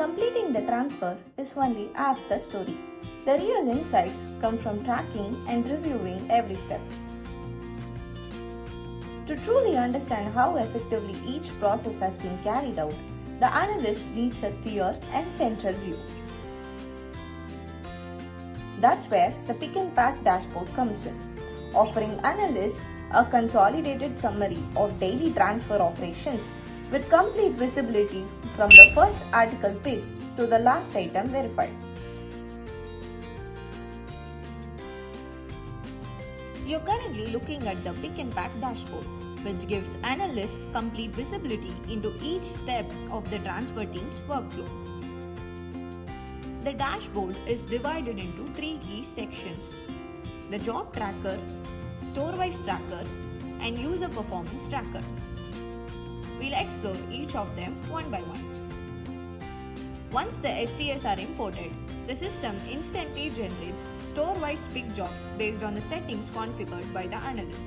completing the transfer is only half the story. The real insights come from tracking and reviewing every step. To truly understand how effectively each process has been carried out, the analyst needs a clear and central view. That's where the pick and pack dashboard comes in, offering analysts a consolidated summary of daily transfer operations with complete visibility from the first article picked to the last item verified. You're currently looking at the pick and pack dashboard, which gives analysts complete visibility into each step of the transfer team's workflow. The dashboard is divided into three key sections: the job tracker, store-wise tracker, and user performance tracker. We'll explore each of them one by one. Once the STS are imported, the system instantly generates store-wise pick jobs based on the settings configured by the analyst.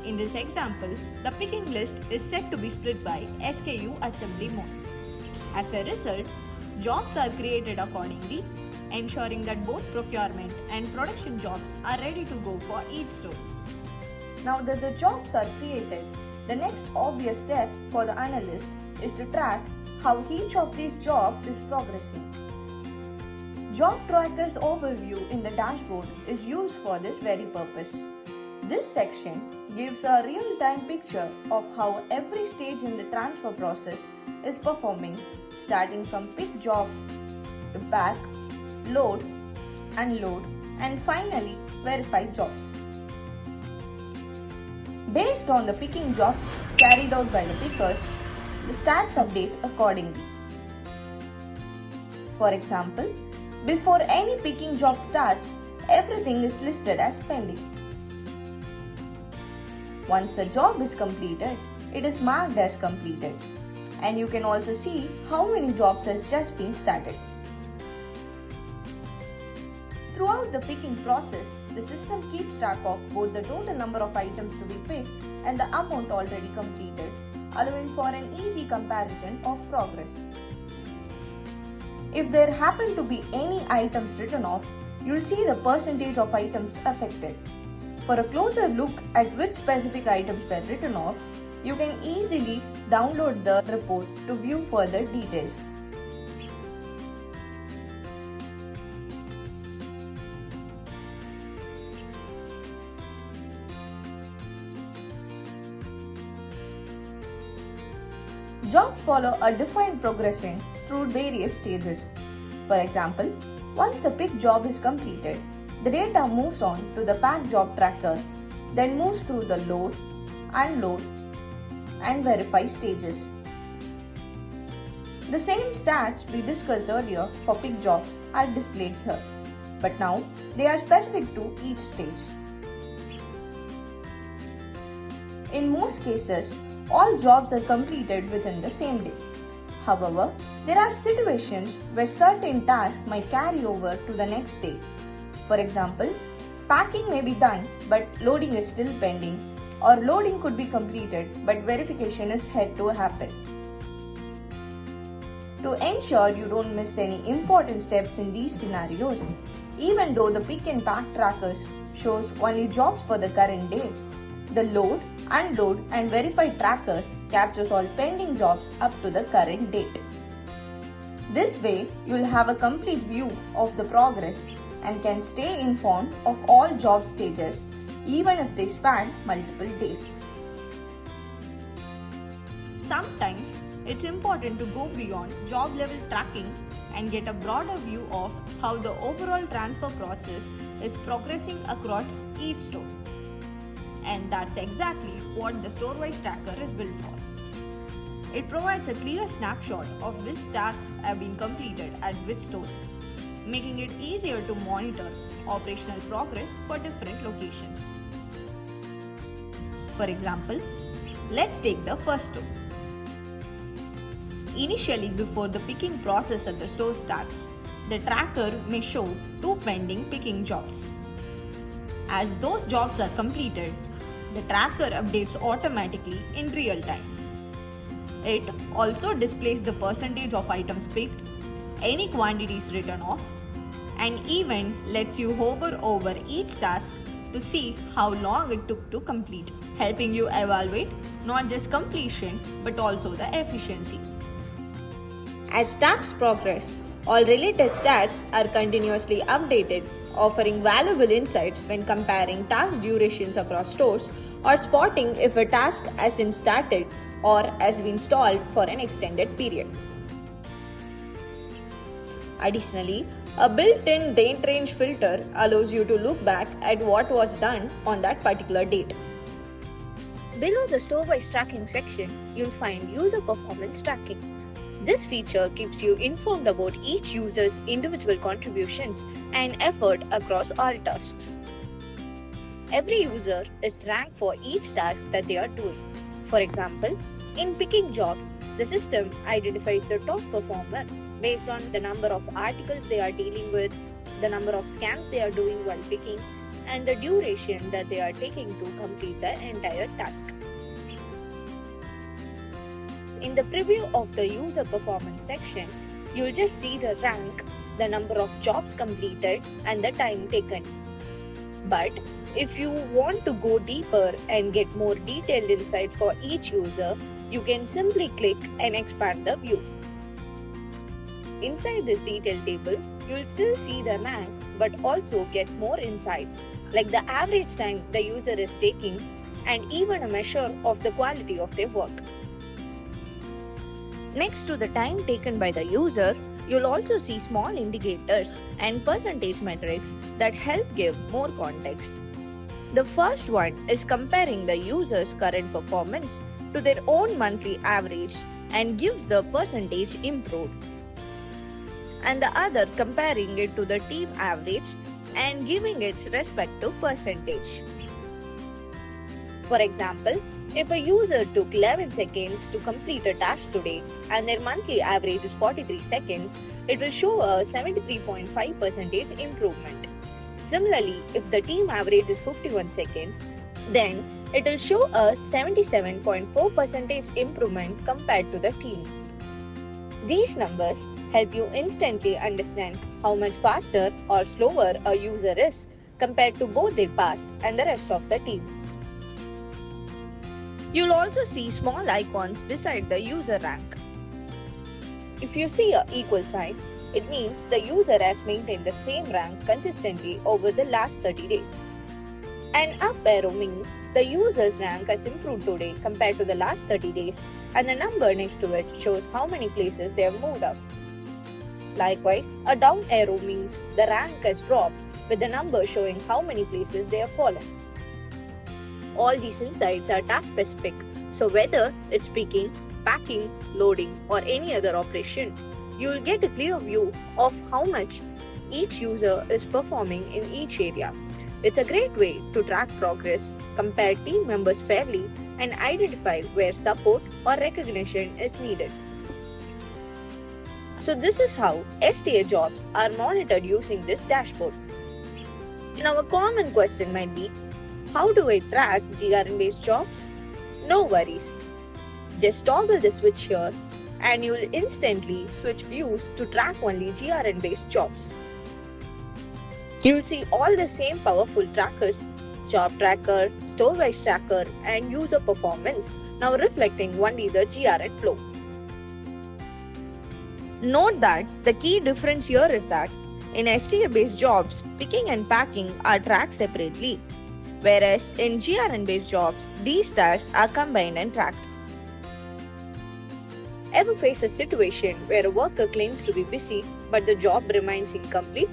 In this example, the picking list is set to be split by SKU assembly mode. As a result, jobs are created accordingly, ensuring that both procurement and production jobs are ready to go for each store. Now that the jobs are created, the next obvious step for the analyst is to track how each of these jobs is progressing. Job tracker's overview in the dashboard is used for this very purpose. This section gives a real-time picture of how every stage in the transfer process is performing, starting from pick jobs to pack, load, unload, and finally verify jobs. Based on the picking jobs carried out by the pickers, the stats update accordingly. For example, before any picking job starts, everything is listed as pending. Once a job is completed, it is marked as completed, and you can also see how many jobs has just been started. Throughout the picking process, the system keeps track of both the total number of items to be picked and the amount already completed, allowing for an easy comparison of progress. If there happen to be any items written off, you'll see the percentage of items affected. For a closer look at which specific items were written off, you can easily download the report to view further details. Jobs follow a defined progression through various stages. For example, once a pick job is completed, the data moves on to the pack job tracker, then moves through the load, unload, and verify stages. The same stats we discussed earlier for pick jobs are displayed here, but now they are specific to each stage. In most cases, all jobs are completed within the same day. However, there are situations where certain tasks might carry over to the next day. For example, packing may be done but loading is still pending, or loading could be completed but verification is yet to happen. To ensure you don't miss any important steps in these scenarios, even though the pick and pack trackers shows only jobs for the current day, the load, unload, and verify trackers captures all pending jobs up to the current date. This way, you'll have a complete view of the progress and can stay informed of all job stages even if they span multiple days. Sometimes it's important to go beyond job level tracking and get a broader view of how the overall transfer process is progressing across each store. And that's exactly what the store-wise tracker is built for. It provides a clear snapshot of which tasks have been completed at which stores, making it easier to monitor operational progress for different locations. For example, let's take the first store. Initially, before the picking process at the store starts, the tracker may show 2 pending picking jobs. As those jobs are completed, the tracker updates automatically in real time. It also displays the percentage of items picked, any quantities written off, and even lets you hover over each task to see how long it took to complete, helping you evaluate not just completion but also the efficiency. As tasks progress, all related stats are continuously updated, offering valuable insights when comparing task durations across stores or spotting if a task has been started or has been stalled for an extended period. Additionally, a built-in date range filter allows you to look back at what was done on that particular date. Below the store-wise tracking section, you'll find user performance tracking. This feature keeps you informed about each user's individual contributions and effort across all tasks. Every user is ranked for each task that they are doing. For example, in picking jobs, the system identifies the top performer based on the number of articles they are dealing with, the number of scans they are doing while picking, and the duration that they are taking to complete the entire task. In the preview of the user performance section, you'll just see the rank, the number of jobs completed, and the time taken. But if you want to go deeper and get more detailed insight for each user, you can simply click and expand the view. Inside this detail table, you'll still see the rank but also get more insights like the average time the user is taking and even a measure of the quality of their work. Next to the time taken by the user, you'll also see small indicators and percentage metrics that help give more context. The first one is comparing the user's current performance to their own monthly average and gives the percentage improved. And the other comparing it to the team average and giving its respective percentage. For example, if a user took 11 seconds to complete a task today and their monthly average is 43 seconds, it will show a 73.5% improvement. Similarly, if the team average is 51 seconds, then it will show a 77.4% improvement compared to the team. These numbers help you instantly understand how much faster or slower a user is compared to both their past and the rest of the team. You'll also see small icons beside the user rank. If you see an equal sign, it means the user has maintained the same rank consistently over the last 30 days. An up arrow means the user's rank has improved today compared to the last 30 days, and the number next to it shows how many places they have moved up. Likewise, a down arrow means the rank has dropped with the number showing how many places they have fallen. All these insights are task specific, so whether it's picking, packing, loading, or any other operation, you will get a clear view of how much each user is performing in each area. It's a great way to track progress, compare team members fairly, and identify where support or recognition is needed. So this is how STA jobs are monitored using this dashboard. Now a common question might be, how do I track GRN-based jobs? No worries. Just toggle the switch here and you will instantly switch views to track only GRN-based jobs. You will see all the same powerful trackers, job tracker, store-wise tracker, and user performance, now reflecting only the GRN flow. Note that the key difference here is that in STA-based jobs, picking and packing are tracked separately, whereas in GRN-based jobs, these tasks are combined and tracked. Ever face a situation where a worker claims to be busy but the job remains incomplete?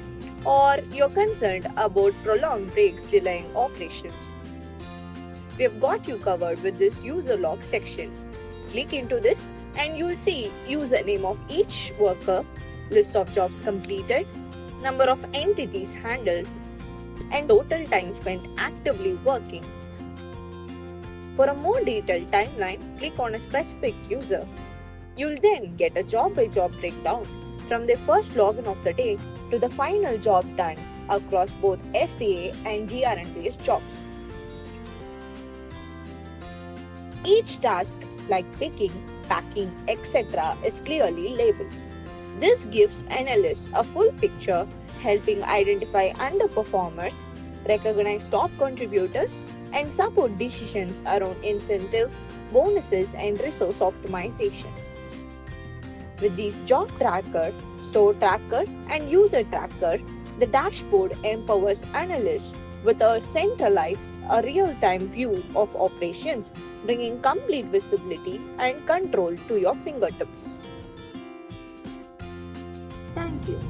Or you're concerned about prolonged breaks delaying operations? We have got you covered with this user log section. Click into this and you'll see username of each worker, list of jobs completed, number of entities handled, and total time spent actively working. For a more detailed timeline, click on a specific user. You'll then get a job-by-job breakdown from the first login of the day to the final job done across both STA and GRN-based jobs. Each task, like picking, packing, etc. is clearly labeled. This gives analysts a full picture, helping identify underperformers, recognize top contributors, and support decisions around incentives, bonuses, and resource optimization. With these job tracker, store tracker, and user tracker, the dashboard empowers analysts with a centralized, real-time view of operations, bringing complete visibility and control to your fingertips. Thank you.